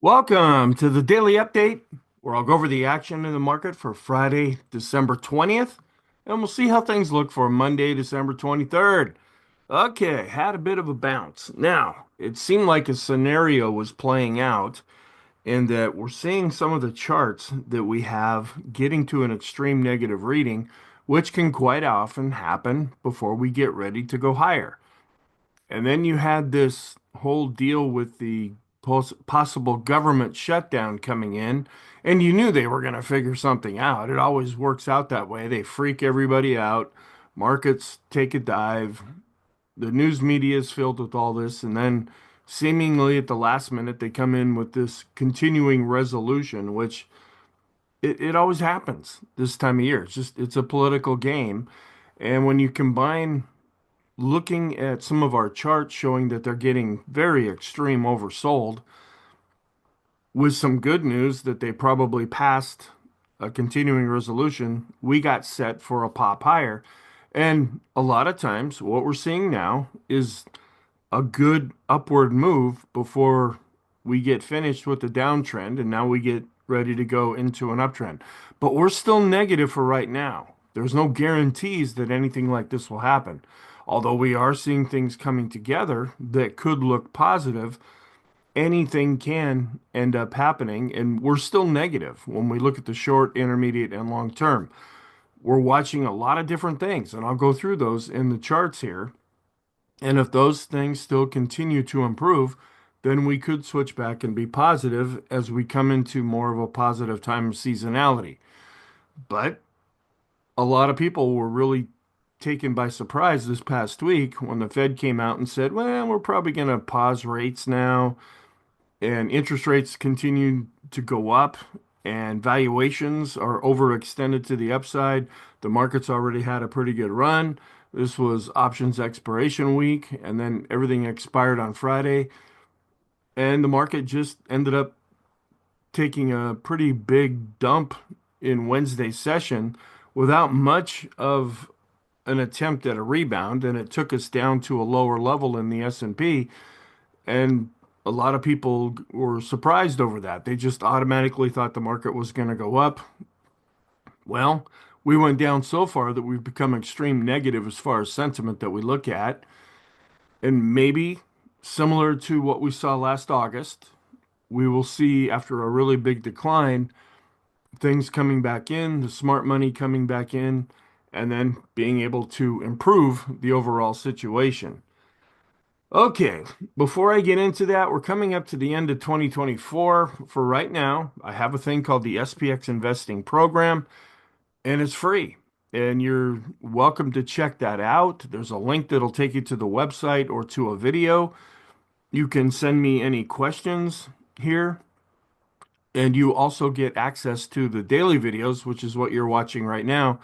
Welcome to the daily update where I'll go over the action in the market for Friday, December 20th, and we'll see how things look for Monday, December 23rd. Okay, had a bit of a bounce. Now, it seemed like a scenario was playing out in that we're seeing some of the charts that we have getting to an extreme negative reading, which can quite often happen before we get ready to go higher. And then you had this whole deal with the possible government shutdown coming in, and you knew they were going to figure something out. It always works out that way. They freak everybody out, markets take a dive, the news media is filled with all this, and then seemingly at the last minute, they come in with this continuing resolution, which it always happens this time of year. It's a political game. And when you combine looking at some of our charts showing that they're getting very extreme oversold, with some good news that they probably passed a continuing resolution, we got set for a pop higher. And a lot of times, what we're seeing now is a good upward move before we get finished with the downtrend, and now we get ready to go into an uptrend. But we're still negative for right now. There's no guarantees that anything like this will happen. Although we are seeing things coming together that could look positive, anything can end up happening, and we're still negative when we look at the short, intermediate, and long term. We're watching a lot of different things, and I'll go through those in the charts here. And if those things still continue to improve, then we could switch back and be positive as we come into more of a positive time of seasonality. But a lot of people were really taken by surprise this past week when the Fed came out and said, well, we're probably going to pause rates now, and interest rates continue to go up, and valuations are overextended to the upside. The market's already had a pretty good run. This was options expiration week, and then everything expired on Friday, and the market just ended up taking a pretty big dump in Wednesday's session without much of an attempt at a rebound, and it took us down to a lower level in the S&P, and a lot of people were surprised over that. They just automatically thought the market was going to go up. Well, we went down so far that we've become extreme negative as far as sentiment that we look at, and maybe similar to what we saw last August, we will see after a really big decline, things coming back in, the smart money coming back in, and then being able to improve the overall situation. Okay, before I get into that, we're coming up to the end of 2024. For right now, I have a thing called the SPX Investing Program, and it's free. And you're welcome to check that out. There's a link that'll take you to the website or to a video. You can send me any questions here. And you also get access to the daily videos, which is what you're watching right now.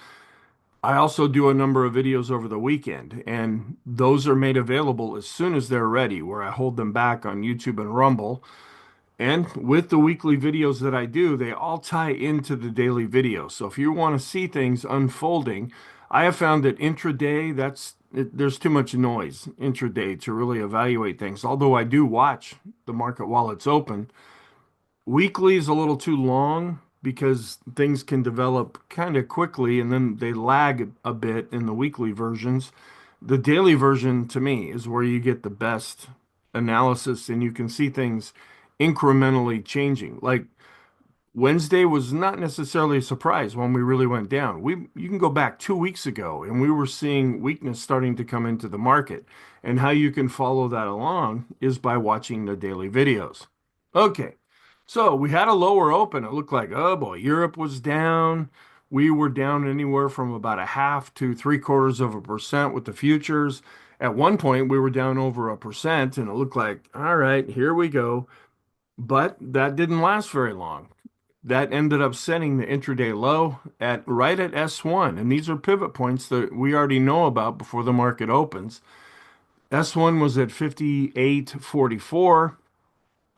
I also do a number of videos over the weekend, and those are made available as soon as they're ready, where I hold them back on YouTube and Rumble. And with the weekly videos that I do, they all tie into the daily video. So if you want to see things unfolding, I have found that intraday, there's too much noise intraday to really evaluate things. Although I do watch the market while it's open, weekly is a little too long because things can develop kind of quickly and then they lag a bit in the weekly versions. The daily version to me is where you get the best analysis and you can see things incrementally changing. Like Wednesday was not necessarily a surprise when we really went down. You can go back 2 weeks ago and we were seeing weakness starting to come into the market. And how you can follow that along is by watching the daily videos. Okay. So we had a lower open. It looked like, oh boy, Europe was down. We were down anywhere from about a half to 0.75% with the futures. At one point, we were down over 1%, and it looked like, all right, here we go. But that didn't last very long. That ended up setting the intraday low at right at S1. And these are pivot points that we already know about before the market opens. S1 was at 58.44.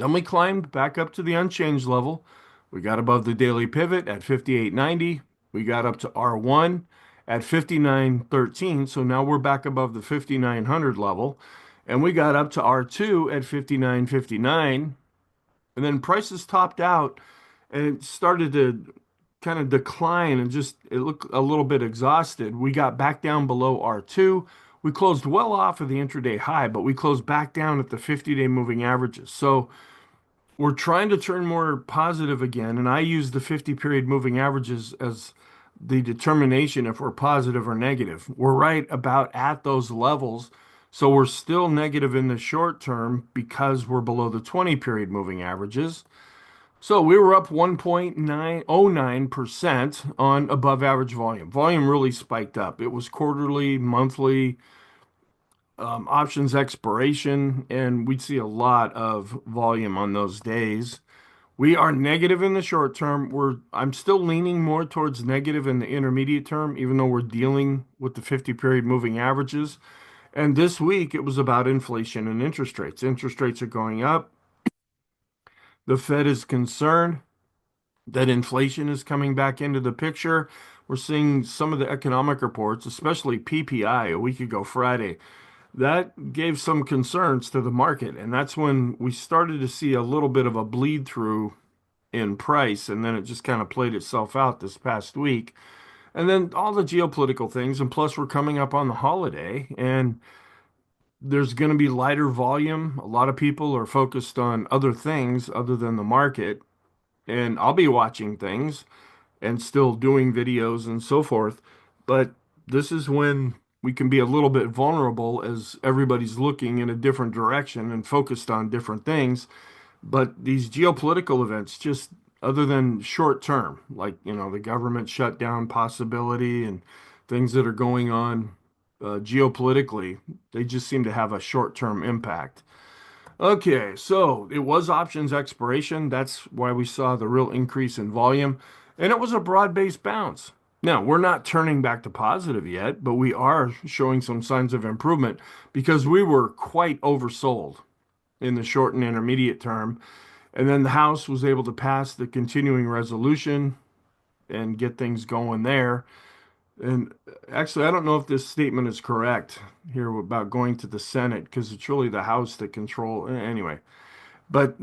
Then we climbed back up to the unchanged level. We got above the daily pivot at 58.90. We got up to R1 at 59.13. So now we're back above the 5,900 level. And we got up to R2 at 59.59. And then prices topped out and it started to kind of decline and just it looked a little bit exhausted. We got back down below R2. We closed well off of the intraday high, but we closed back down at the 50-day moving averages. So we're trying to turn more positive again, and I use the 50 period moving averages as the determination if we're positive or negative. We're right about at those levels, so we're still negative in the short term because we're below the 20 period moving averages. So we were up 1.909% on above average volume. Volume really spiked up. It was quarterly, monthly, options expiration, and we'd see a lot of volume on those days. We are negative in the short term. I'm still leaning more towards negative in the intermediate term, even though we're dealing with the 50 period moving averages. And this week it was about inflation and interest rates. Interest rates are going up. The Fed is concerned that inflation is coming back into the picture. We're seeing some of the economic reports, especially PPI a week ago Friday, that gave some concerns to the market. And that's when we started to see a little bit of a bleed through in price. And then it just kind of played itself out this past week. And then all the geopolitical things. And plus, we're coming up on the holiday and there's going to be lighter volume. A lot of people are focused on other things other than the market. And I'll be watching things and still doing videos and so forth. But this is when we can be a little bit vulnerable as everybody's looking in a different direction and focused on different things. But these geopolitical events, just other than short term, like, the government shutdown possibility and things that are going on geopolitically, they just seem to have a short term impact. Okay, so it was options expiration. That's why we saw the real increase in volume, and it was a broad-based bounce. Now, we're not turning back to positive yet, but we are showing some signs of improvement because we were quite oversold in the short and intermediate term. And then the House was able to pass the continuing resolution and get things going there. And actually, I don't know if this statement is correct here about going to the Senate because it's really the House that control anyway. But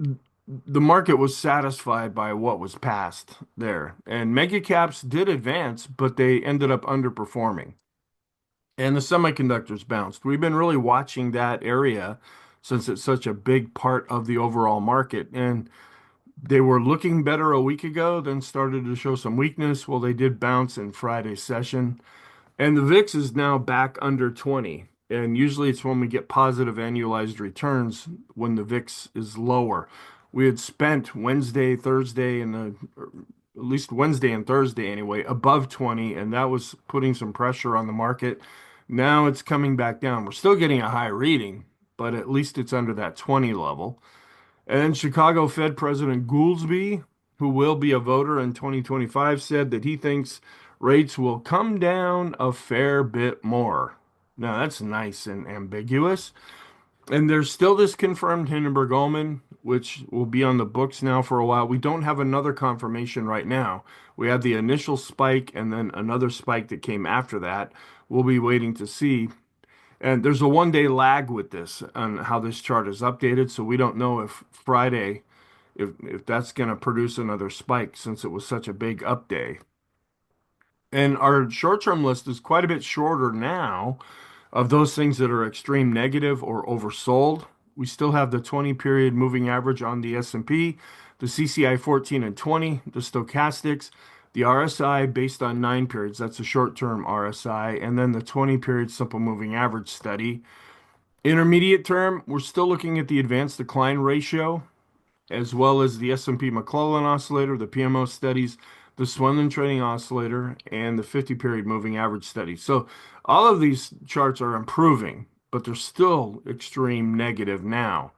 the market was satisfied by what was passed there. And mega caps did advance, but they ended up underperforming. And the semiconductors bounced. We've been really watching that area since it's such a big part of the overall market. And they were looking better a week ago, then started to show some weakness. Well, they did bounce in Friday's session. And the VIX is now back under 20. And usually it's when we get positive annualized returns when the VIX is lower. We had spent Wednesday, Thursday, or at least Wednesday and Thursday anyway, above 20, and that was putting some pressure on the market. Now it's coming back down. We're still getting a high reading, but at least it's under that 20 level. And Chicago Fed President Goolsbee, who will be a voter in 2025, said that he thinks rates will come down a fair bit more. Now, that's nice and ambiguous. And there's still this confirmed Hindenburg Omen, which will be on the books now for a while. We don't have another confirmation right now. We had the initial spike and then another spike that came after that. We'll be waiting to see. And there's a 1 day lag with this on how this chart is updated. So we don't know if Friday, if that's going to produce another spike since it was such a big up day. And our short-term list is quite a bit shorter now of those things that are extreme negative or oversold. We still have the 20 period moving average on the S&P, the CCI 14 and 20, the stochastics, the RSI based on 9 periods. That's a short-term RSI. And then the 20 period simple moving average study. Intermediate term, we're still looking at the advanced decline ratio, as well as the S&P McClellan oscillator, the PMO studies, the Swenlin trading oscillator, and the 50 period moving average study. So all of these charts are improving, but they're still extreme negative now.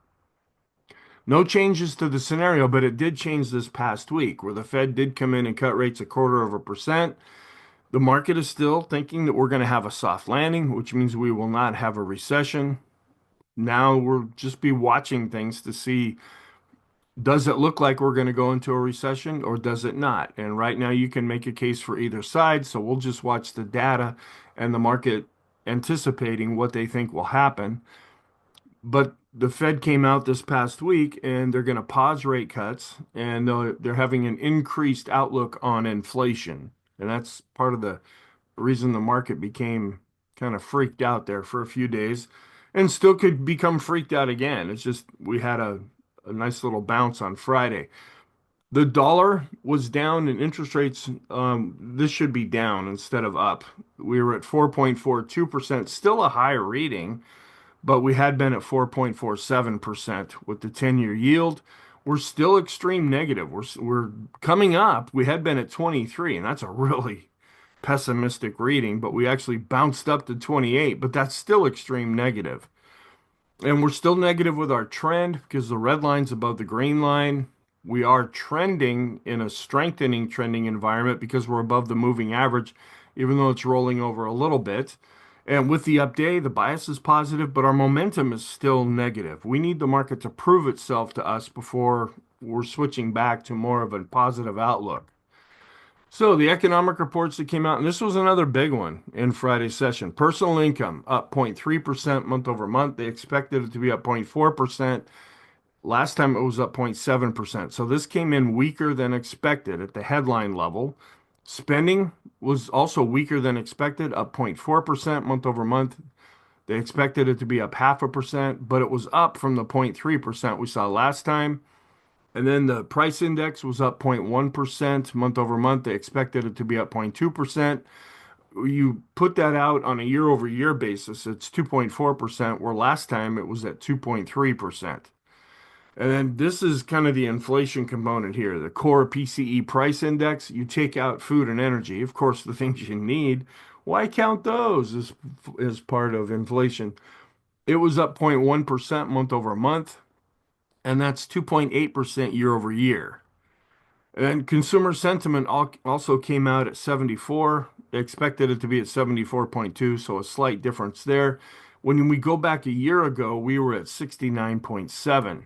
No changes to the scenario, but it did change this past week where the Fed did come in and cut rates 0.25%. The market is still thinking that we're going to have a soft landing, which means we will not have a recession. Now we'll just be watching things to see, does it look like we're going to go into a recession or does it not? And right now you can make a case for either side. So we'll just watch the data and the market anticipating what they think will happen. But the Fed came out this past week and they're going to pause rate cuts and they're having an increased outlook on inflation. And that's part of the reason the market became kind of freaked out there for a few days and still could become freaked out again. It's just we had a nice little bounce on Friday. The dollar was down and interest rates, this should be down instead of up. We were at 4.42%, still a high reading, but we had been at 4.47% with the 10-year yield. We're still extreme negative. We're coming up. We had been at 23, and that's a really pessimistic reading, but we actually bounced up to 28, but that's still extreme negative. And we're still negative with our trend because the red line's above the green line. We are trending in a strengthening trending environment because we're above the moving average, even though it's rolling over a little bit. And with the update, the bias is positive, but our momentum is still negative. We need the market to prove itself to us before we're switching back to more of a positive outlook. So the economic reports that came out, and this was another big one in Friday's session. Personal income up 0.3% month over month. They expected it to be up 0.4%. Last time it was up 0.7%. So this came in weaker than expected at the headline level. Spending was also weaker than expected, up 0.4% month over month. They expected it to be up 0.5%, but it was up from the 0.3% we saw last time. And then the price index was up 0.1% month over month. They expected it to be up 0.2%. You put that out on a year over year basis, it's 2.4%, where last time it was at 2.3%. And then this is kind of the inflation component here, the core PCE price index. You take out food and energy, of course, the things you need. Why count those as part of inflation? It was up 0.1% month over month, and that's 2.8% year over year. And consumer sentiment also came out at 74. They expected it to be at 74.2, so a slight difference there. When we go back a year ago, we were at 69.7.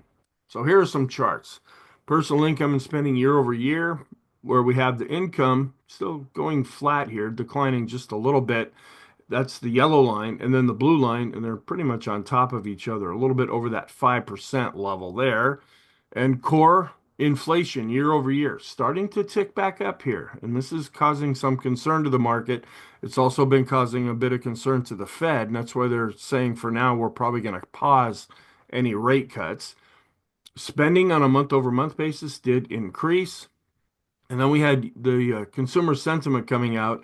So here are some charts. Personal income and spending year over year, where we have the income still going flat here, declining just a little bit. That's the yellow line, and then the blue line, and they're pretty much on top of each other, a little bit over that 5% level there. And core inflation year over year starting to tick back up here. And this is causing some concern to the market. It's also been causing a bit of concern to the Fed. And that's why they're saying for now we're probably going to pause any rate cuts. Spending on a month over month basis did increase. And then we had the consumer sentiment coming out.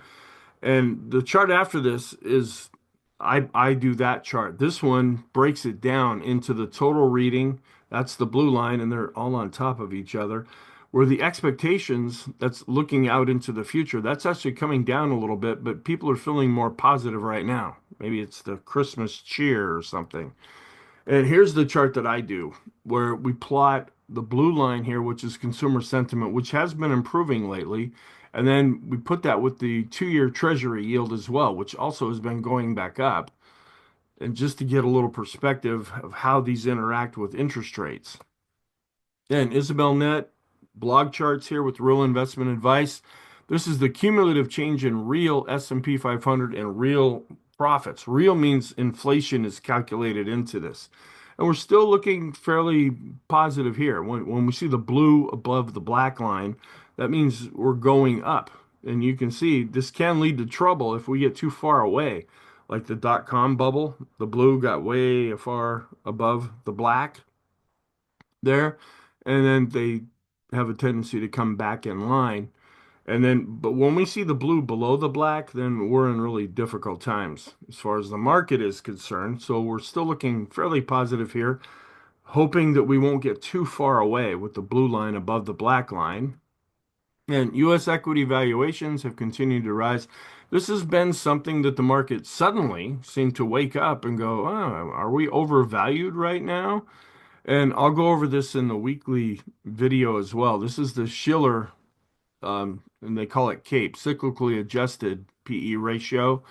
And the chart after this is I do that chart. This one breaks it down into the total reading. That's the blue line, and they're all on top of each other. Where the expectations, that's looking out into the future, that's actually coming down a little bit, but people are feeling more positive right now. Maybe it's the Christmas cheer or something. And here's the chart that I do, where we plot the blue line here, which is consumer sentiment, which has been improving lately. And then we put that with the 2-year Treasury yield as well, which also has been going back up. And just to get a little perspective of how these interact with interest rates. And Isabel Net blog charts here with real investment advice. This is the cumulative change in real S&P 500 and real profits. Real means inflation is calculated into this. And we're still looking fairly positive here. When we see the blue above the black line, that means we're going up. And you can see this can lead to trouble if we get too far away. Like the dot-com bubble, the blue got way far above the black there. And then they have a tendency to come back in line. But when we see the blue below the black, then we're in really difficult times as far as the market is concerned. So we're still looking fairly positive here, hoping that we won't get too far away with the blue line above the black line. And U.S. equity valuations have continued to rise. This has been something that the market suddenly seemed to wake up and go, oh, are we overvalued right now? And I'll go over this in the weekly video as well. This is the Shiller, and they call it CAPE, cyclically adjusted PE ratio,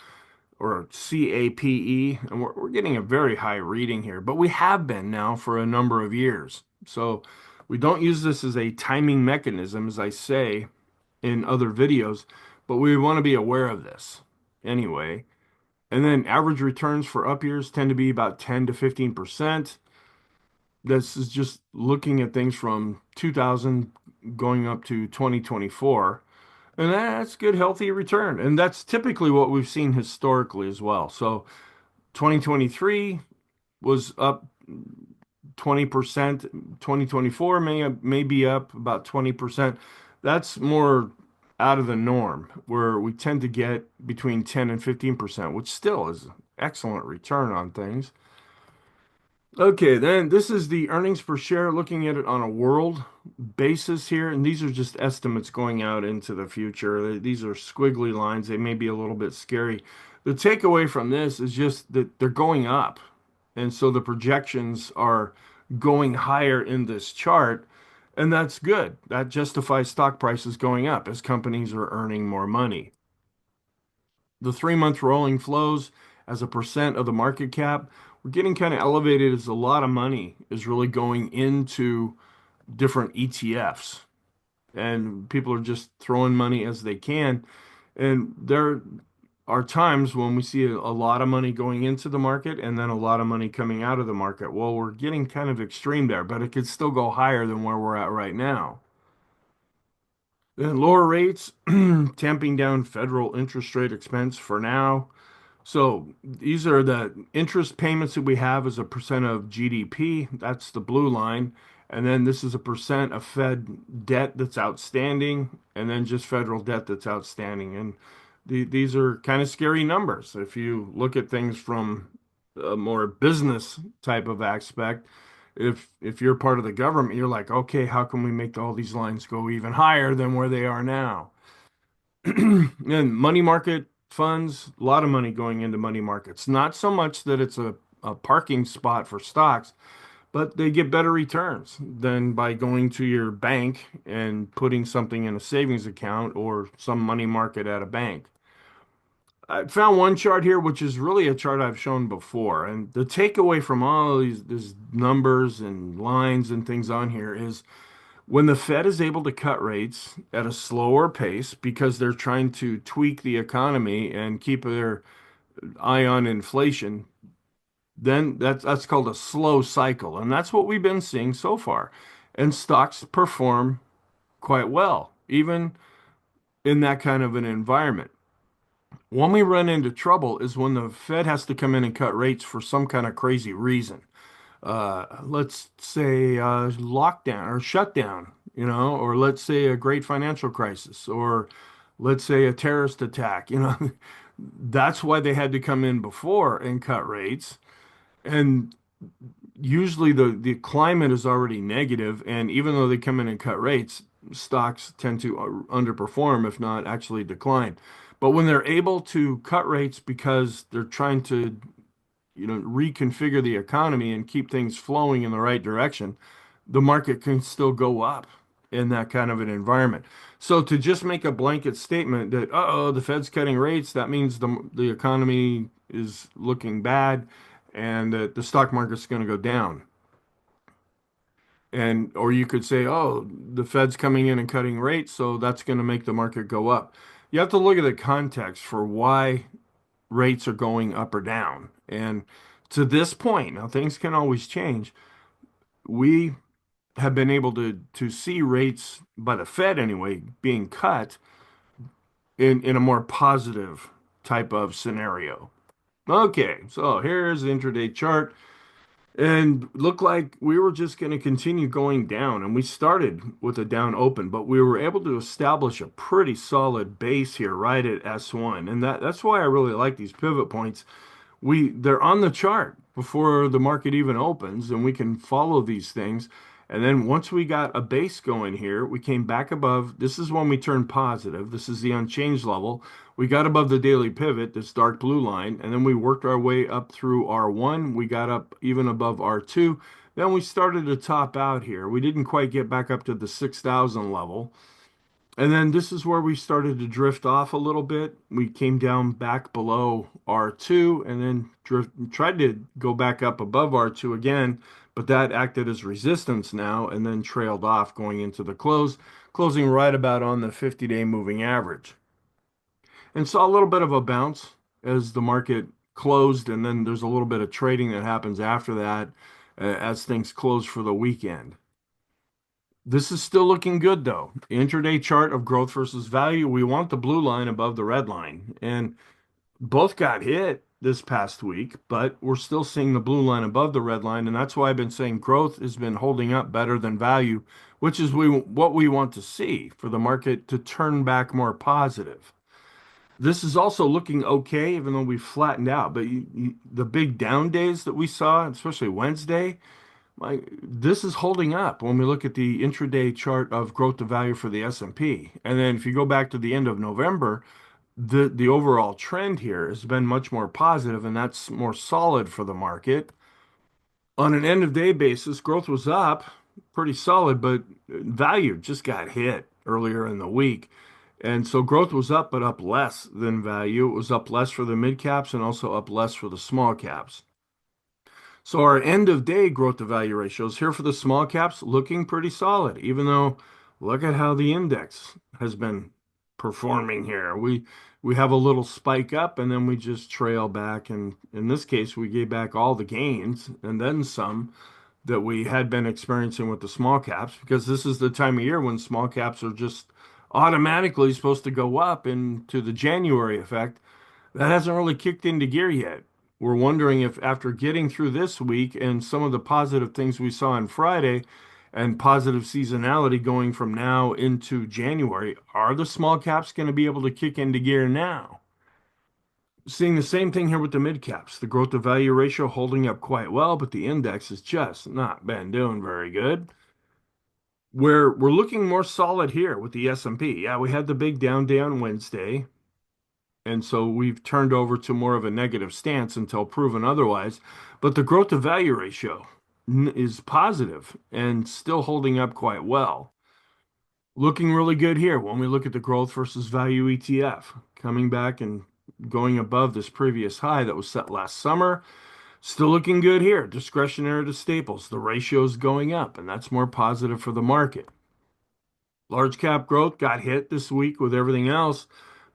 or CAPE. And we're getting a very high reading here, but we have been now for a number of years. So we don't use this as a timing mechanism, as I say in other videos, but we want to be aware of this anyway. And then average returns for up years tend to be about 10 to 15%. this is just looking at things from 2000 going up to 2024. And that's good, healthy return. And that's typically what we've seen historically as well. So 2023 was up 20%. 2024 may be up about 20%. That's more out of the norm, where we tend to get between 10 and 15%, which still is excellent return on things. Okay, then this is the earnings per share, looking at it on a world basis here, and these are just estimates going out into the future. These are squiggly lines. They may be a little bit scary. The takeaway from this is just that they're going up, and so the projections are going higher in this chart, and that's good. That justifies stock prices going up as companies are earning more money. The 3 month rolling flows as a percent of the market cap, we're getting kind of elevated as a lot of money is really going into different ETFs. And people are just throwing money as they can. And there are times when we see a lot of money going into the market and then a lot of money coming out of the market. Well, we're getting kind of extreme there, but it could still go higher than where we're at right now. Then lower rates, tamping down federal interest rate expense for now. So these are the interest payments that we have as a percent of GDP. That's the blue line. And then this is a percent of Fed debt that's outstanding, and then just federal debt that's outstanding. And these are kind of scary numbers. If you look at things from a more business type of aspect, if you're part of the government, you're like, okay, how can we make all these lines go even higher than where they are now? And money market funds, a lot of money going into money markets. Not so much that it's a parking spot for stocks, but they get better returns than by going to your bank and putting something in a savings account or some money market at a bank. I found one chart here, which is really a chart I've shown before. And the takeaway from all of these numbers and lines and things on here is when the Fed is able to cut rates at a slower pace because they're trying to tweak the economy and keep their eye on inflation, then that's called a slow cycle. And that's what we've been seeing so far. And stocks perform quite well, even in that kind of an environment. When we run into trouble is when the Fed has to come in and cut rates for some kind of crazy reason. Let's say lockdown or shutdown, or let's say a great financial crisis, or let's say a terrorist attack. That's why they had to come in before and cut rates. And usually the climate is already negative, and even though they come in and cut rates, stocks tend to underperform, if not actually decline. But when they're able to cut rates because they're trying to reconfigure the economy and keep things flowing in the right direction, the market can still go up in that kind of an environment. So to just make a blanket statement that, oh, the Fed's cutting rates, that means the economy is looking bad and that the stock market's going to go down. And or you could say, oh, the Fed's coming in and cutting rates, so that's going to make the market go up. You have to look at the context for why rates are going up or down. And to this point, now things can always change. We have been able to see rates by the Fed anyway being cut in a more positive type of scenario. Okay, so here's the intraday chart. And looked like we were just going to continue going down. And we started with a down open, but we were able to establish a pretty solid base here right at S1. And that's why I really like these pivot points. They're on the chart before the market even opens, and we can follow these things. And then once we got a base going here, we came back above. This is when we turned positive. This is the unchanged level. We got above the daily pivot, this dark blue line, and then we worked our way up through R1. We got up even above R2. Then we started to top out here. We didn't quite get back up to the 6,000 level. And then this is where we started to drift off a little bit. We came down back below R2 and then tried to go back up above R2 again, but that acted as resistance now and then trailed off going into the close, closing right about on the 50-day moving average. And saw a little bit of a bounce as the market closed, and then there's a little bit of trading that happens after that. as things close for the weekend. This is still looking good though. Intraday chart of growth versus value. We want the blue line above the red line. And both got hit this past week, but we're still seeing the blue line above the red line. And that's why I've been saying growth has been holding up better than value, which is what we want to see for the market to turn back more positive. This is also looking okay, even though we flattened out. But the big down days that we saw, especially Wednesday, this is holding up when we look at the intraday chart of growth to value for the S&P. And then if you go back to the end of November, the overall trend here has been much more positive, and that's more solid for the market. On an end of day basis, growth was up pretty solid, but value just got hit earlier in the week. And so growth was up, but up less than value. It was up less for the mid caps and also up less for the small caps. So our end of day growth to value ratios here for the small caps looking pretty solid, even though look at how the index has been performing here. We have a little spike up and then we just trail back. And in this case, we gave back all the gains and then some that we had been experiencing with the small caps, because this is the time of year when small caps are just automatically supposed to go up into the January effect. That hasn't really kicked into gear yet. We're wondering if after getting through this week and some of the positive things we saw on Friday and positive seasonality going from now into January, are the small caps going to be able to kick into gear now? Seeing the same thing here with the mid caps, the growth to value ratio holding up quite well, but the index has just not been doing very good. We're looking more solid here with the S&P. Yeah, we had the big down day on Wednesday. And so we've turned over to more of a negative stance until proven otherwise. But the growth to value ratio is positive and still holding up quite well. Looking really good here when we look at the growth versus value ETF, coming back and going above this previous high that was set last summer. Still looking good here. Discretionary to staples, the ratio is going up, and that's more positive for the market. Large cap growth got hit this week with everything else,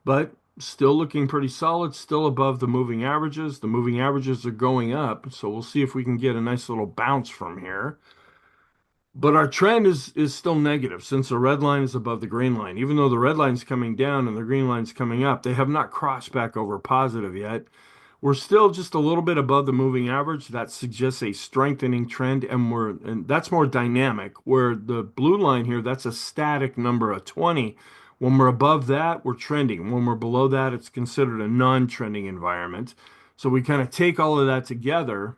but still looking pretty solid, still above the moving averages. The moving averages are going up, so we'll see if we can get a nice little bounce from here. But our trend is still negative since the red line is above the green line. Even though the red line's coming down and the green line's coming up, they have not crossed back over positive yet. We're still just a little bit above the moving average. That suggests a strengthening trend, and that's more dynamic. Where the blue line here, that's a static number of 20. When we're above that, we're trending. When we're below that, it's considered a non-trending environment. So we kind of take all of that together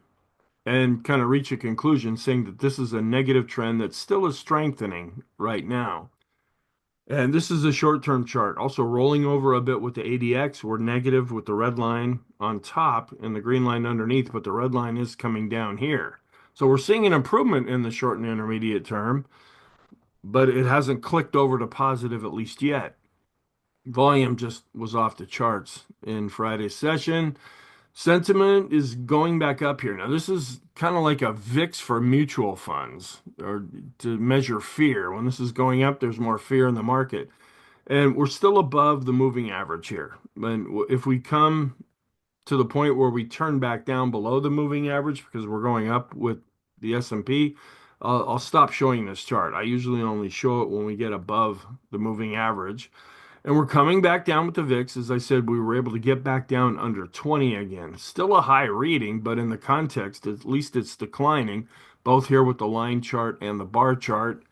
and kind of reach a conclusion saying that this is a negative trend that still is strengthening right now. And this is a short-term chart. Also rolling over a bit with the ADX. We're negative with the red line on top and the green line underneath, but the red line is coming down here. So we're seeing an improvement in the short and intermediate term, but it hasn't clicked over to positive at least yet. Volume just was off the charts in Friday's session. Sentiment is going back up here. Now, this is kind of like a VIX for mutual funds or to measure fear. When this is going up, there's more fear in the market. And we're still above the moving average here. And if we come to the point where we turn back down below the moving average because we're going up with the S&P, I'll stop showing this chart. I usually only show it when we get above the moving average. And we're coming back down with the VIX. As I said, we were able to get back down under 20 again. Still a high reading, but in the context, at least it's declining, both here with the line chart and the bar chart.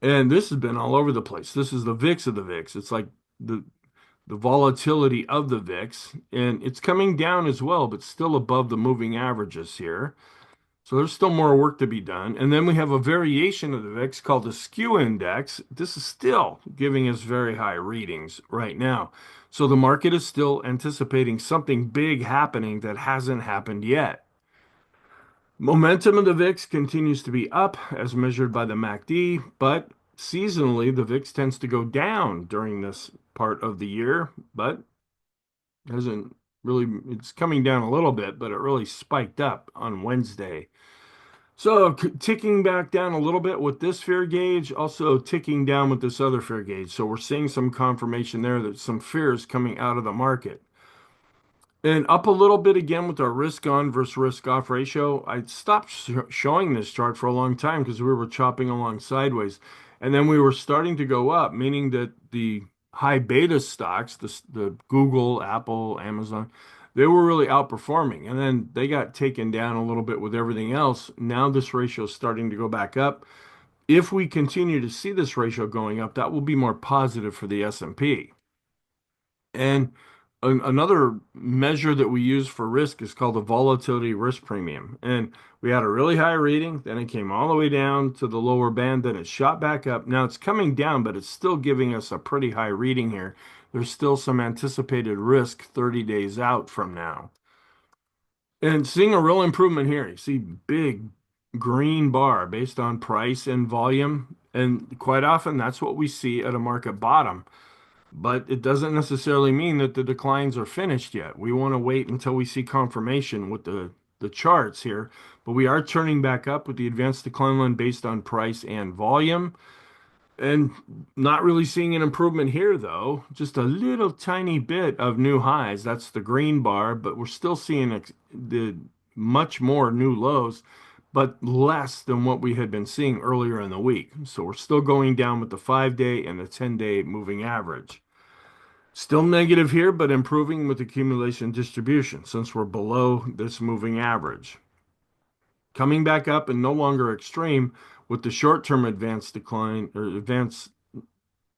And this has been all over the place. This is the VIX of the VIX. It's like the volatility of the VIX, and it's coming down as well, but still above the moving averages here. So there's still more work to be done. And then we have a variation of the VIX called the skew index. This is still giving us very high readings right now. So the market is still anticipating something big happening that hasn't happened yet. Momentum of the VIX continues to be up as measured by the MACD, but seasonally the VIX tends to go down during this part of the year, but hasn't really, it's coming down a little bit, but it really spiked up on Wednesday. So ticking back down a little bit with this fear gauge, also ticking down with this other fear gauge. So we're seeing some confirmation there that some fear is coming out of the market. And up a little bit again with our risk on versus risk off ratio. I stopped showing this chart for a long time because we were chopping along sideways. And then we were starting to go up, meaning that the high beta stocks, the Google, Apple, Amazon, they were really outperforming. And then they got taken down a little bit with everything else. Now this ratio is starting to go back up. If we continue to see this ratio going up, that will be more positive for the S&P. And another measure that we use for risk is called the volatility risk premium. And we had a really high reading, then it came all the way down to the lower band, then it shot back up. Now it's coming down, but it's still giving us a pretty high reading here. There's still some anticipated risk 30 days out from now. And seeing a real improvement here. You see big green bar based on price and volume. And quite often that's what we see at a market bottom. But it doesn't necessarily mean that the declines are finished yet. We want to wait until we see confirmation with the charts here. But we are turning back up with the advanced decline line based on price and volume. And not really seeing an improvement here, though. Just a little tiny bit of new highs. That's the green bar, but we're still seeing the much more new lows, but less than what we had been seeing earlier in the week. So we're still going down with the 5-day and the 10-day moving average. Still negative here, but improving with accumulation distribution since we're below this moving average. Coming back up and no longer extreme with the short-term advanced decline or advanced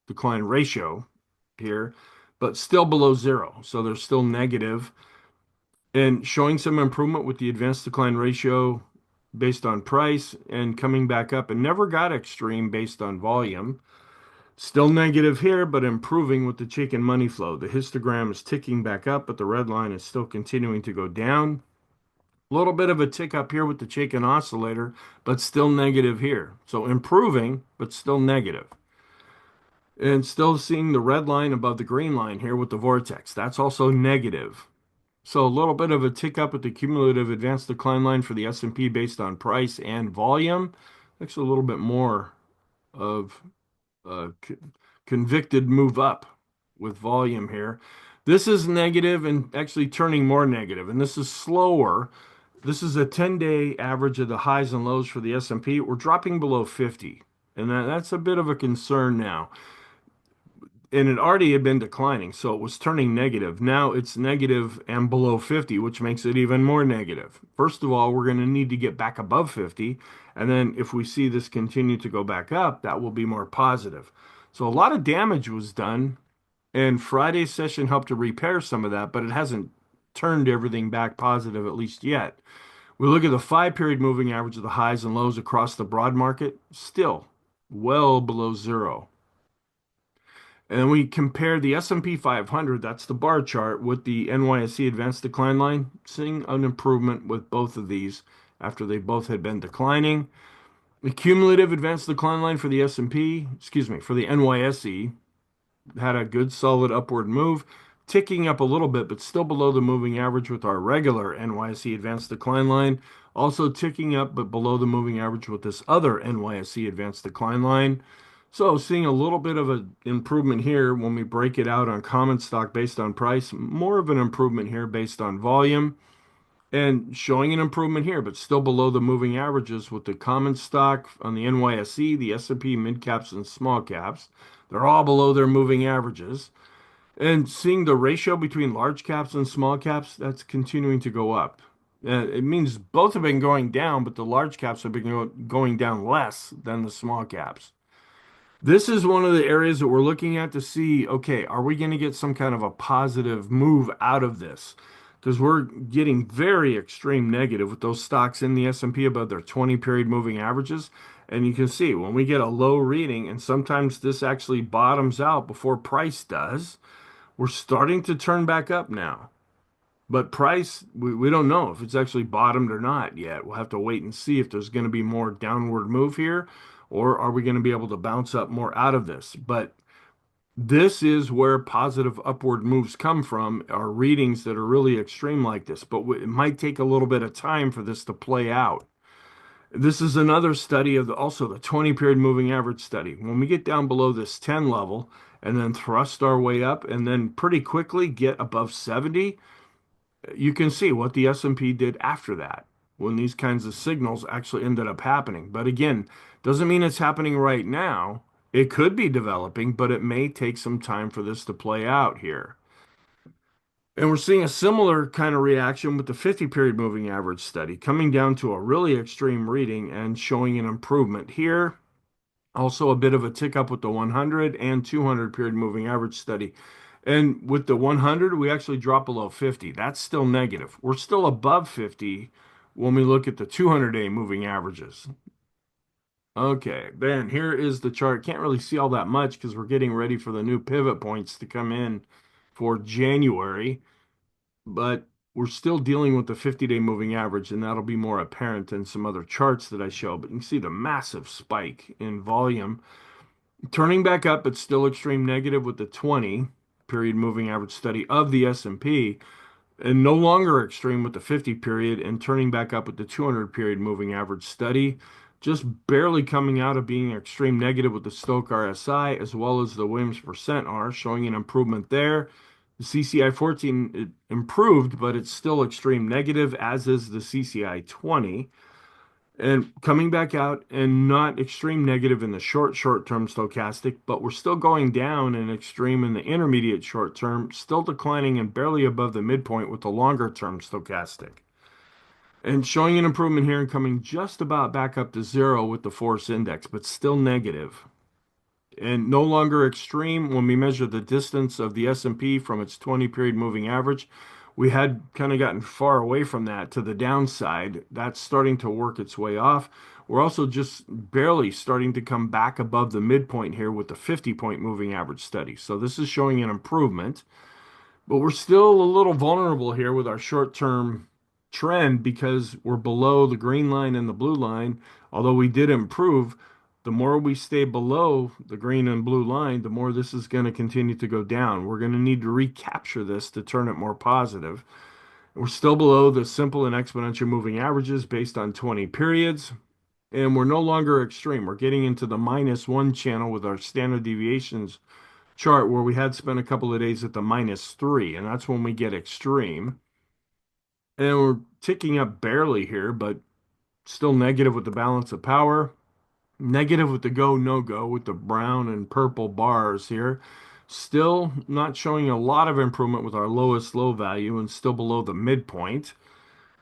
decline ratio here, but still below zero. So they're still negative and showing some improvement with the advanced decline ratio based on price and coming back up and never got extreme based on volume. Still negative here, but improving with the chicken money flow. The histogram is ticking back up, but the red line is still continuing to go down. A little bit of a tick up here with the chicken oscillator, but still negative here. So improving, but still negative. And still seeing the red line above the green line here with the vortex. That's also negative. So a little bit of a tick up with the cumulative advanced decline line for the S&P based on price and volume. Actually, a little bit more of convicted move up with volume here. This is negative and actually turning more negative, and this is slower. This is a 10-day average of the highs and lows for the S&P. We're dropping below 50, and that's a bit of a concern now. And it already had been declining, so it was turning negative. Now it's negative and below 50, which makes it even more negative. First of all, we're going to need to get back above 50, and then if we see this continue to go back up, that will be more positive. So a lot of damage was done, and Friday's session helped to repair some of that, but it hasn't turned everything back positive at least yet. We look at the 5-period moving average of the highs and lows across the broad market, still well below zero. And we compare the S&P 500, that's the bar chart, with the NYSE advanced decline line, seeing an improvement with both of these after they both had been declining. The cumulative advanced decline line for the S&P, excuse me, for the NYSE had a good solid upward move, ticking up a little bit, but still below the moving average with our regular NYSE advanced decline line. Also ticking up, but below the moving average with this other NYSE advanced decline line. So seeing a little bit of an improvement here when we break it out on common stock based on price, more of an improvement here based on volume, and showing an improvement here, but still below the moving averages with the common stock on the NYSE, the S&P mid caps and small caps. They're all below their moving averages. And seeing the ratio between large caps and small caps, that's continuing to go up. It means both have been going down, but the large caps have been going down less than the small caps. This is one of the areas that we're looking at to see, okay, are we going to get some kind of a positive move out of this? Because we're getting very extreme negative with those stocks in the S&P above their 20-period moving averages. And you can see when we get a low reading, and sometimes this actually bottoms out before price does, we're starting to turn back up now. But price, we don't know if it's actually bottomed or not yet. We'll have to wait and see if there's going to be more downward move here, or are we going to be able to bounce up more out of this? But this is where positive upward moves come from, are readings that are really extreme like this. But it might take a little bit of time for this to play out. This is another study of also the 20-period moving average study. When we get down below this 10 level and then thrust our way up and then pretty quickly get above 70, You can see what the S&P did after that when these kinds of signals actually ended up happening. But again, doesn't mean it's happening right now. It could be developing, but it may take some time for this to play out here. And we're seeing a similar kind of reaction with the 50 period moving average study coming down to a really extreme reading and showing an improvement here. Also, a bit of a tick up with the 100 and 200 period moving average study. And with the 100, we actually drop below 50. That's still negative. We're still above 50 when we look at the 200-day moving averages. Okay, then here is the chart. Can't really see all that much because we're getting ready for the new pivot points to come in for January, but we're still dealing with the 50-day moving average, and that'll be more apparent in some other charts that I show. But you can see the massive spike in volume. Turning back up, it's still extreme negative with the 20 period moving average study of the S&P, and no longer extreme with the 50 period, and turning back up with the 200 period moving average study. Just barely coming out of being extreme negative with the Stochk RSI as well as the Williams percent R, showing an improvement there. The CCI 14 it improved, but it's still extreme negative, as is the CCI 20. And coming back out and not extreme negative in the short term stochastic, but we're still going down in extreme in the intermediate short term, still declining and barely above the midpoint with the longer term stochastic. And showing an improvement here and coming just about back up to zero with the force index, but still negative and no longer extreme when we measure the distance of the S&P from its 20 period moving average. We had kind of gotten far away from that to the downside. That's starting to work its way off. We're also just barely starting to come back above the midpoint here with the 50-point moving average study. So this is showing an improvement. But we're still a little vulnerable here with our short-term trend because we're below the green line and the blue line. Although we did improve, the more we stay below the green and blue line, the more this is going to continue to go down. We're going to need to recapture this to turn it more positive. We're still below the simple and exponential moving averages based on 20 periods, and we're no longer extreme. We're getting into the -1 channel with our standard deviations chart where we had spent a couple of days at the -3, and that's when we get extreme. And we're ticking up barely here, but still negative with the balance of power, negative with the go, no go with the brown and purple bars here. Still not showing a lot of improvement with our lowest low value and still below the midpoint.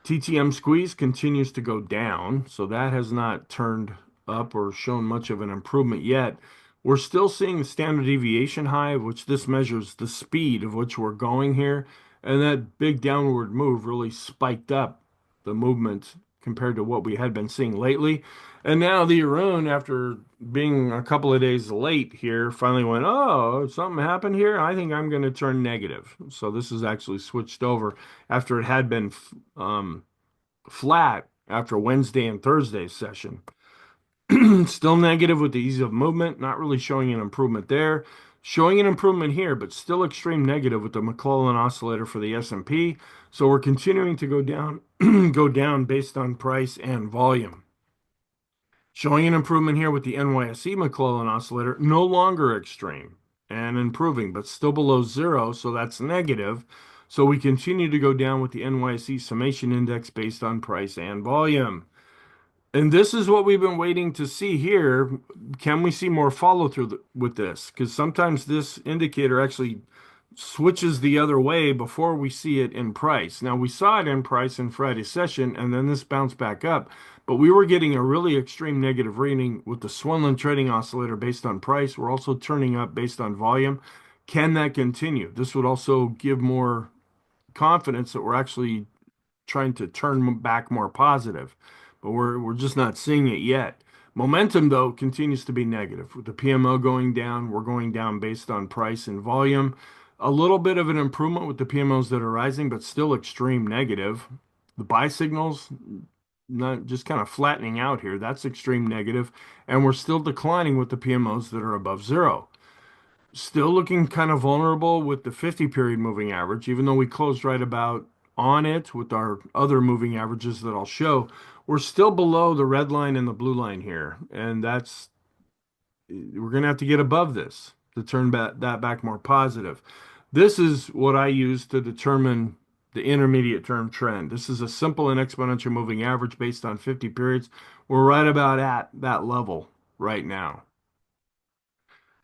TTM squeeze continues to go down, so that has not turned up or shown much of an improvement yet. We're still seeing the standard deviation high, which this measures the speed of which we're going here, and that big downward move really spiked up the movement compared to what we had been seeing lately. And now the Erin, after being a couple of days late here, finally went, oh, something happened here. I think I'm going to turn negative. So this is actually switched over after it had been flat after Wednesday and Thursday's session. Still negative with the ease of movement, not really showing an improvement there. Showing an improvement here, but still extreme negative with the McClellan oscillator for the S&P. So we're continuing to go down, go down based on price and volume. Showing an improvement here with the NYSE McClellan oscillator, no longer extreme and improving, but still below zero, so that's negative. So we continue to go down with the NYSE summation index based on price and volume. And this is what we've been waiting to see here. Can we see more follow through with this? Because sometimes this indicator actually switches the other way before we see it in price. Now, we saw it in price in Friday's session, and then this bounced back up. But we were getting a really extreme negative reading with the Swenlin trading oscillator based on price. We're also turning up based on volume. Can that continue? This would also give more confidence that we're actually trying to turn back more positive, but we're just not seeing it yet. Momentum, though, continues to be negative. With the PMO going down, we're going down based on price and volume. A little bit of an improvement with the PMOs that are rising, but still extreme negative. The buy signals, not just kind of flattening out here. That's extreme negative, and we're still declining with the PMOs that are above zero. Still looking kind of vulnerable with the 50 period moving average, even though we closed right about on it with our other moving averages that I'll show. We're still below the red line and the blue line here, and we're going to have to get above this to turn that back more positive. This is what I use to determine the intermediate term trend. This is a simple and exponential moving average based on 50 periods. We're right about at that level right now.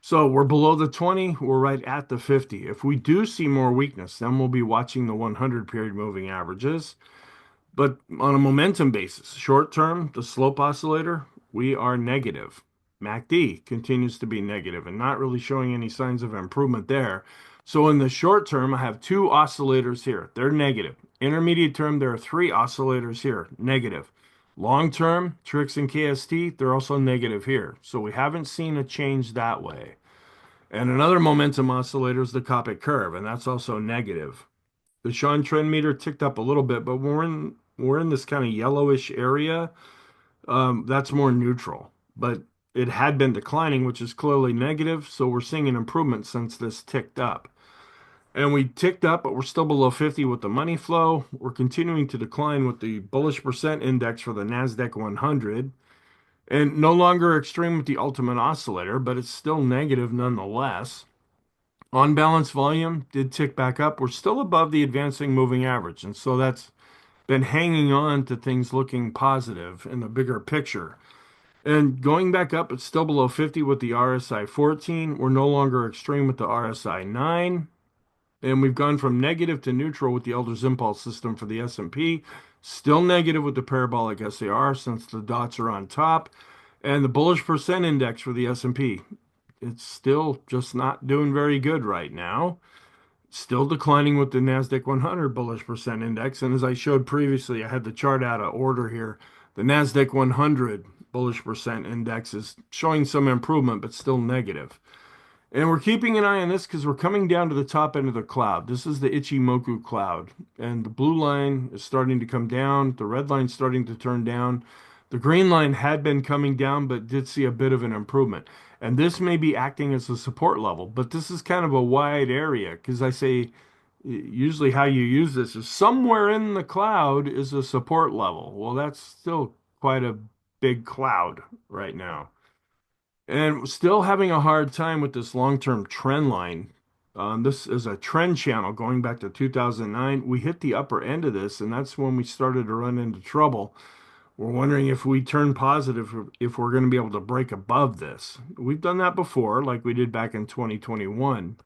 So we're below the 20, we're right at the 50. If we do see more weakness, then we'll be watching the 100 period moving averages. But on a momentum basis, short term, the slope oscillator, we are negative. MACD continues to be negative and not really showing any signs of improvement there. So in the short term, I have two oscillators here. They're negative. Intermediate term, there are three oscillators here, negative. Long term, Trix and KST, they're also negative here. So we haven't seen a change that way. And another momentum oscillator is the Copic curve, and that's also negative. The Sean trend meter ticked up a little bit, but we're in this kind of yellowish area. That's more neutral, but it had been declining, which is clearly negative. So we're seeing an improvement since this ticked up. And we ticked up, but we're still below 50 with the money flow. We're continuing to decline with the bullish percent index for the NASDAQ 100. And no longer extreme with the ultimate oscillator, but it's still negative nonetheless. On balance volume did tick back up. We're still above the advancing moving average. And so that's been hanging on to things looking positive in the bigger picture. And going back up, it's still below 50 with the RSI 14. We're no longer extreme with the RSI 9. And we've gone from negative to neutral with the Elder's Impulse system for the S&P. Still negative with the parabolic SAR since the dots are on top. And the bullish percent index for the S&P. It's still just not doing very good right now. Still declining with the NASDAQ 100 bullish percent index. And as I showed previously, I had the chart out of order here. The NASDAQ 100 bullish percent index is showing some improvement, but still negative. And we're keeping an eye on this because we're coming down to the top end of the cloud. This is the Ichimoku cloud. And the blue line is starting to come down. The red line is starting to turn down. The green line had been coming down, but did see a bit of an improvement. And this may be acting as a support level, but this is kind of a wide area because I say usually how you use this is somewhere in the cloud is a support level. Well, that's still quite a big cloud right now. And still having a hard time with this long-term trend line. This is a trend channel going back to 2009. We hit the upper end of this, and that's when we started to run into trouble. We're wondering if we turn positive, if we're going to be able to break above this. We've done that before, like we did back in 2021.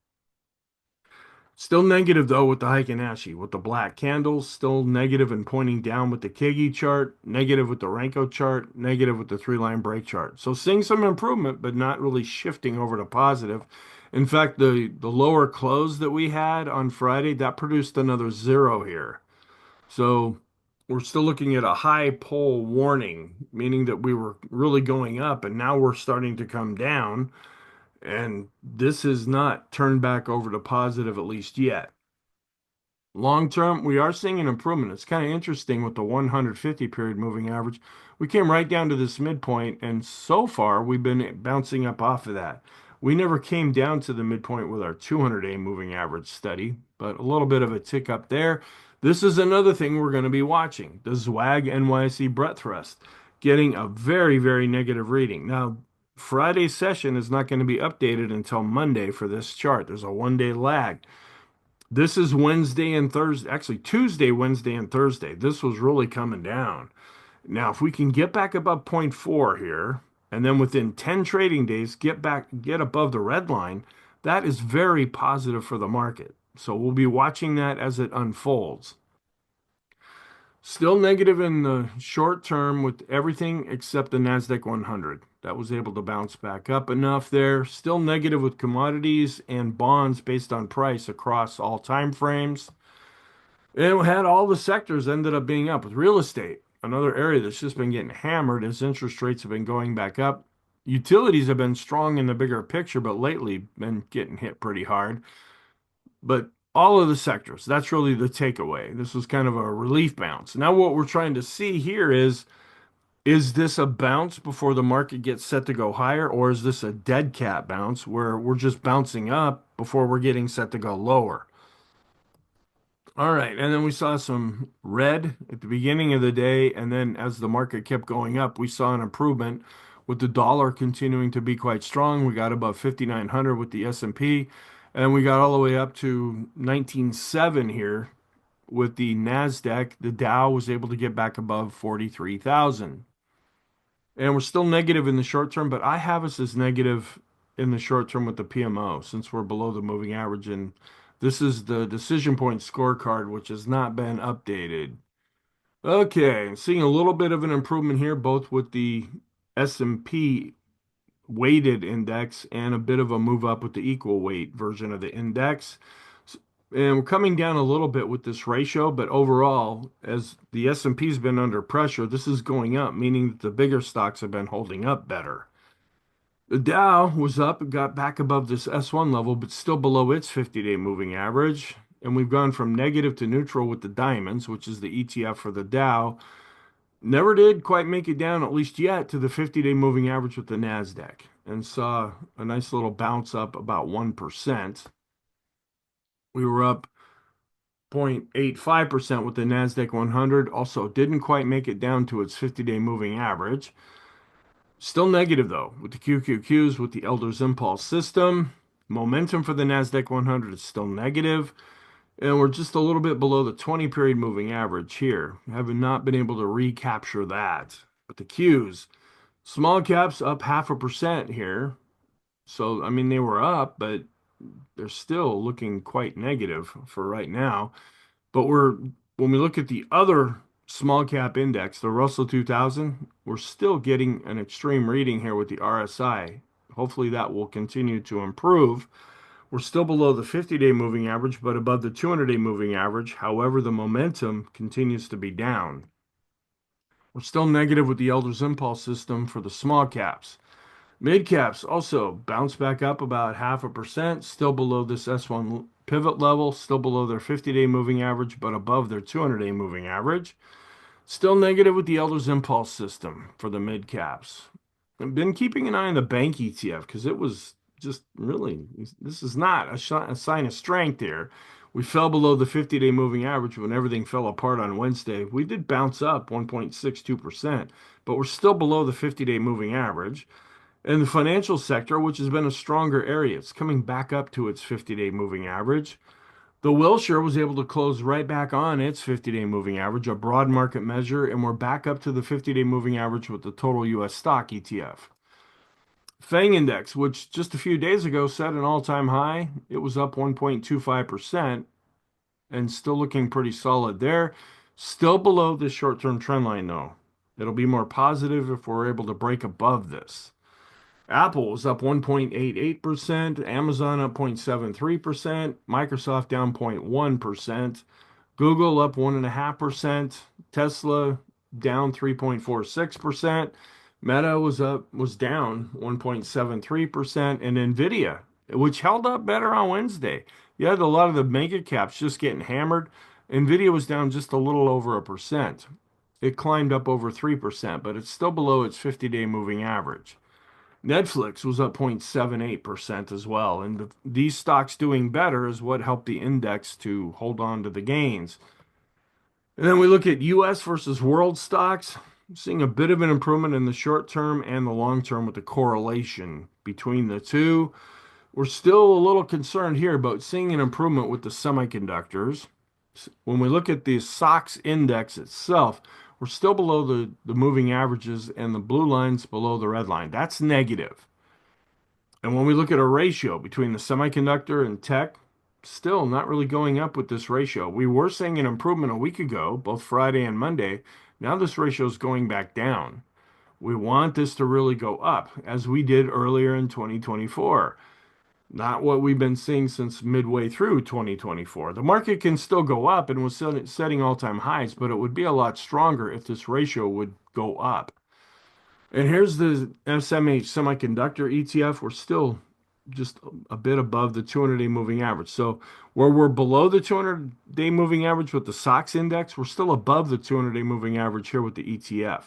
Still negative though with the Heikin Ashi, with the black candles, still negative and pointing down with the Kigi chart, negative with the Renko chart, negative with the three-line break chart. So seeing some improvement, but not really shifting over to positive. In fact, the lower close that we had on Friday, that produced another zero here. So we're still looking at a high pole warning, meaning that we were really going up and now we're starting to come down. And this is not turned back over to positive at least yet. Long term, we are seeing an improvement. It's kind of interesting with the 150 period moving average. We came right down to this midpoint, and so far we've been bouncing up off of that. We never came down to the midpoint with our 200-day moving average study, but a little bit of a tick up there. This is another thing we're going to be watching. The ZWAG NYSE breadth thrust getting a very, very negative reading. Now, Friday's session is not going to be updated until Monday for this chart. There's a one-day lag. This is Wednesday and Thursday, actually Tuesday, Wednesday, and Thursday. This was really coming down. Now, if we can get back above zero point 0.4 here, and then within 10 trading days, get above the red line, that is very positive for the market. So we'll be watching that as it unfolds. Still negative in the short term with everything except the NASDAQ 100. That was able to bounce back up enough there. Still negative with commodities and bonds based on price across all time frames. And we had all the sectors ended up being up with real estate, another area that's just been getting hammered as interest rates have been going back up. Utilities have been strong in the bigger picture, but lately been getting hit pretty hard. But all of the sectors, that's really the takeaway. This was kind of a relief bounce. Now what we're trying to see here is this a bounce before the market gets set to go higher, or is this a dead cat bounce where we're just bouncing up before we're getting set to go lower? All right, and then we saw some red at the beginning of the day, and then as the market kept going up, we saw an improvement with the dollar continuing to be quite strong. We got above 5,900 with the S&P, and we got all the way up to 19.7 here with the NASDAQ, the Dow was able to get back above 43,000. And we're still negative in the short term, but I have us as negative in the short term with the PMO since we're below the moving average. And this is the decision point scorecard, which has not been updated. Okay, seeing a little bit of an improvement here, both with the S&P weighted index and a bit of a move up with the equal weight version of the index. And we're coming down a little bit with this ratio, but overall, as the S&P's been under pressure, this is going up, meaning that the bigger stocks have been holding up better. The Dow was up and got back above this S1 level, but still below its 50-day moving average. And we've gone from negative to neutral with the diamonds, which is the ETF for the Dow. Never did quite make it down, at least yet, to the 50-day moving average with the NASDAQ and saw a nice little bounce up about 1%. We were up 0.85% with the NASDAQ 100. Also didn't quite make it down to its 50-day moving average. Still negative though, with the QQQs, with the Elders Impulse system. Momentum for the NASDAQ 100 is still negative, and we're just a little bit below the 20-period moving average here. We have not been able to recapture that. But the Qs, small caps up 0.5% here. So, I mean, they were up, but they're still looking quite negative for right now. But when we look at the other small cap index, the Russell 2000, we're still getting an extreme reading here with the RSI. Hopefully that will continue to improve. We're still below the 50-day moving average, but above the 200-day moving average. However, the momentum continues to be down. We're still negative with the Elders Impulse system for the small caps. Mid caps also bounced back up about 0.5%, still below this S1 pivot level, still below their 50-day moving average, but above their 200-day moving average. Still negative with the Elders Impulse system for the mid caps. I've been keeping an eye on the bank ETF because it was just really, this is not a sign of strength here. We fell below the 50-day moving average when everything fell apart on Wednesday. We did bounce up 1.62%, but we're still below the 50-day moving average. And the financial sector, which has been a stronger area, it's coming back up to its 50-day moving average. The Wilshire was able to close right back on its 50-day moving average, a broad market measure, and we're back up to the 50-day moving average with the total U.S. stock ETF. FANG index, which just a few days ago set an all-time high, it was up 1.25% and still looking pretty solid there. Still below the short-term trend line, though. It'll be more positive if we're able to break above this. Apple was up 1.88%, Amazon up 0.73%, Microsoft down 0.1%, Google up 1.5%, Tesla down 3.46%, Meta was down 1.73%, and Nvidia, which held up better on Wednesday. You had a lot of the mega caps just getting hammered. Nvidia was down just a little over 1%. It climbed up over 3%, but it's still below its 50-day moving average. Netflix was up 0.78% as well. And these stocks doing better is what helped the index to hold on to the gains. And then we look at US versus world stocks, seeing a bit of an improvement in the short term and the long term with the correlation between the two. We're still a little concerned here about seeing an improvement with the semiconductors. When we look at the SOX index itself, we're still below the moving averages and the blue line's below the red line. That's negative. And when we look at a ratio between the semiconductor and tech, still not really going up with this ratio. We were seeing an improvement a week ago, both Friday and Monday. Now this ratio is going back down. We want this to really go up, as we did earlier in 2024. Not what we've been seeing since midway through 2024. The market can still go up and was setting all-time highs, but it would be a lot stronger if this ratio would go up. And here's the SMH semiconductor ETF. We're still just a bit above the 200-day moving average. So where we're below the 200-day moving average with the SOX index, we're still above the 200-day moving average here with the ETF.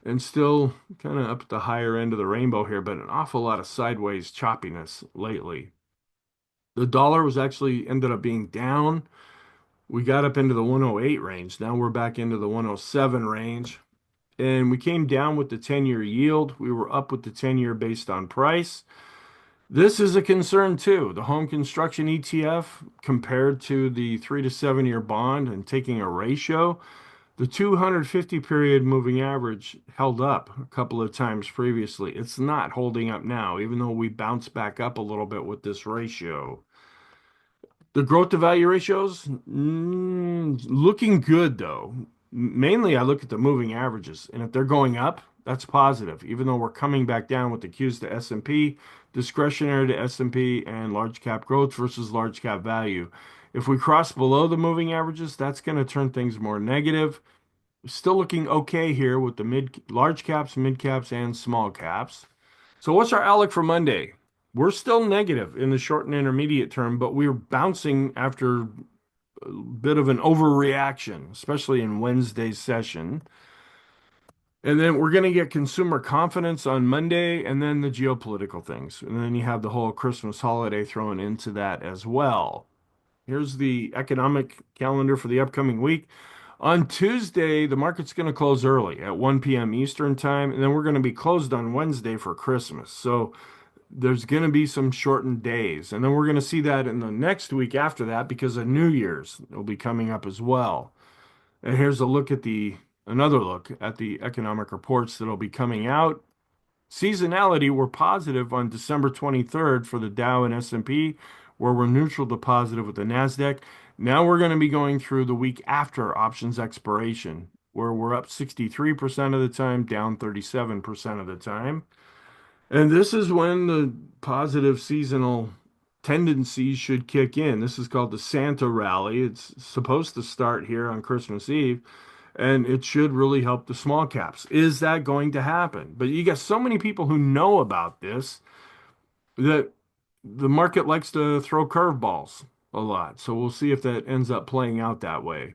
And still kind of up at the higher end of the rainbow here, but an awful lot of sideways choppiness lately. The dollar was actually ended up being down. We got up into the 108 range. Now we're back into the 107 range. And we came down with the 10-year yield. We were up with the 10-year based on price. This is a concern too. The home construction ETF compared to the 3 to 7 year bond and taking a ratio, the 250 period moving average held up a couple of times previously. It's not holding up now, even though we bounced back up a little bit with this ratio. The growth to value ratios, looking good though. Mainly, I look at the moving averages, and if they're going up, that's positive. Even though we're coming back down with the Qs to S&P, discretionary to S&P, and large cap growth versus large cap value. If we cross below the moving averages, that's going to turn things more negative. Still looking okay here with the large caps, mid caps, and small caps. So what's our outlook for Monday? We're still negative in the short and intermediate term, but we're bouncing after a bit of an overreaction, especially in Wednesday's session. And then we're going to get consumer confidence on Monday and then the geopolitical things. And then you have the whole Christmas holiday thrown into that as well. Here's the economic calendar for the upcoming week. On Tuesday, the market's going to close early at 1 p.m. Eastern time, and then we're going to be closed on Wednesday for Christmas. So there's going to be some shortened days. And then we're going to see that in the next week after that because of New Year's will be coming up as well. And here's a look at another look at the economic reports that'll be coming out. Seasonality, we're positive on December 23rd for the Dow and S&P, where we're neutral to positive with the Nasdaq. Now we're going to be going through the week after options expiration, where we're up 63% of the time, down 37% of the time. And this is when the positive seasonal tendencies should kick in. This is called the Santa rally. It's supposed to start here on Christmas Eve, and it should really help the small caps. Is that going to happen? But you got so many people who know about this that the market likes to throw curveballs a lot. So we'll see if that ends up playing out that way.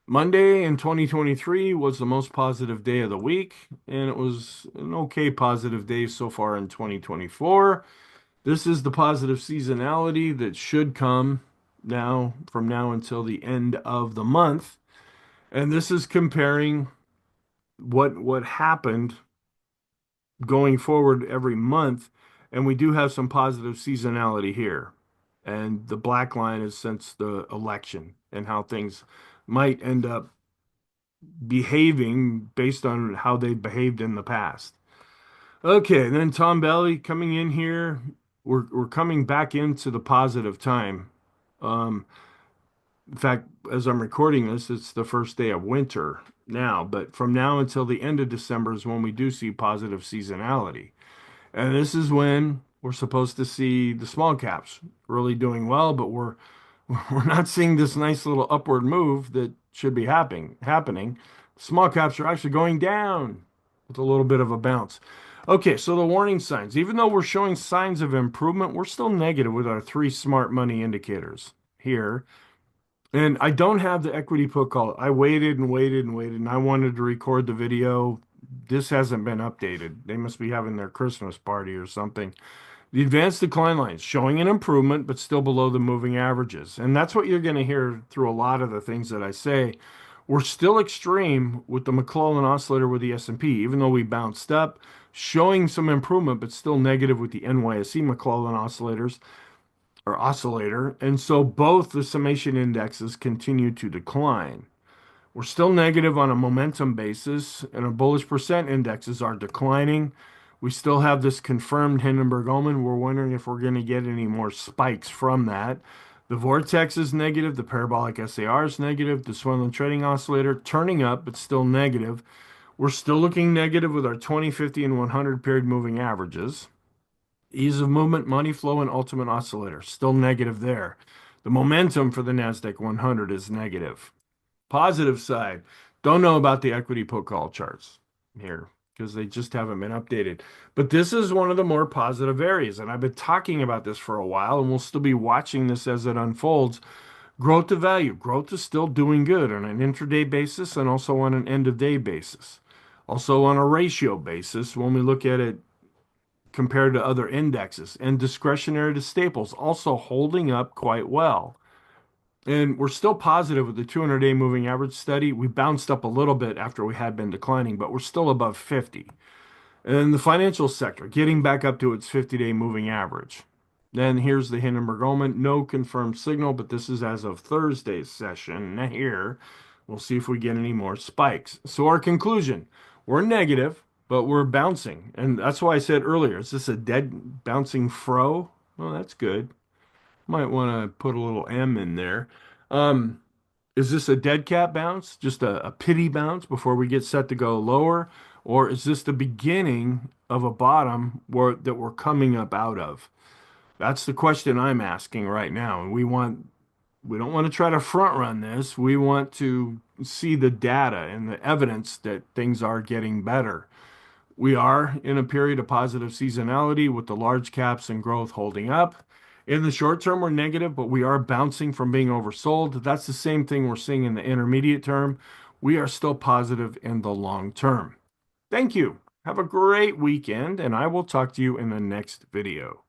Monday in 2023 was the most positive day of the week, and it was an okay positive day so far in 2024. This is the positive seasonality that should come now from now until the end of the month. And this is comparing what happened going forward every month. And we do have some positive seasonality here. And the black line is since the election and how things might end up behaving based on how they behaved in the past. Okay, then Tom Bowley coming in here. We're coming back into the positive time. Um, in fact, as I'm recording this, it's the first day of winter now, but from now until the end of December is when we do see positive seasonality. And this is when we're supposed to see the small caps really doing well, but we're not seeing this nice little upward move that should be happening. Small caps are actually going down with a little bit of a bounce. Okay, so the warning signs. Even though we're showing signs of improvement, we're still negative with our three smart money indicators here. And I don't have the equity put call. I waited and waited and waited, and I wanted to record the video. This hasn't been updated. They must be having their Christmas party or something. The advanced decline lines showing an improvement, but still below the moving averages. And that's what you're going to hear through a lot of the things that I say. We're still extreme with the McClellan oscillator with the S&P, even though we bounced up, showing some improvement, but still negative with the NYSE McClellan oscillators or oscillator. And so both the summation indexes continue to decline. We're still negative on a momentum basis, and our bullish percent indexes are declining. We still have this confirmed Hindenburg-Ullman. We're wondering if we're going to get any more spikes from that. The vortex is negative. The parabolic SAR is negative. The Swenlin trading oscillator turning up, but still negative. We're still looking negative with our 20, 50, and 100 period moving averages. Ease of movement, money flow, and ultimate oscillator still negative there. The momentum for the NASDAQ 100 is negative. Positive side, don't know about the equity put call charts here because they just haven't been updated. But this is one of the more positive areas, and I've been talking about this for a while, and we'll still be watching this as it unfolds. Growth to value. Growth is still doing good on an intraday basis and also on an end of day basis. Also on a ratio basis when we look at it compared to other indexes. And discretionary to staples also holding up quite well. And we're still positive with the 200-day moving average study. We bounced up a little bit after we had been declining, but we're still above 50. And the financial sector getting back up to its 50-day moving average. Then here's the Hindenburg moment. No confirmed signal, but this is as of Thursday's session here. We'll see if we get any more spikes. So our conclusion, we're negative, but we're bouncing. And that's why I said earlier, is this a dead bouncing fro? Well, that's good. Might want to put a little M in there. Um, is this a dead cat bounce, just a pity bounce before we get set to go lower? Or is this the beginning of a bottom that we're coming up out of? That's the question I'm asking right now. And we don't want to try to front run this. We want to see the data and the evidence that things are getting better. We are in a period of positive seasonality with the large caps and growth holding up. In the short term, we're negative, but we are bouncing from being oversold. That's the same thing we're seeing in the intermediate term. We are still positive in the long term. Thank you. Have a great weekend, and I will talk to you in the next video.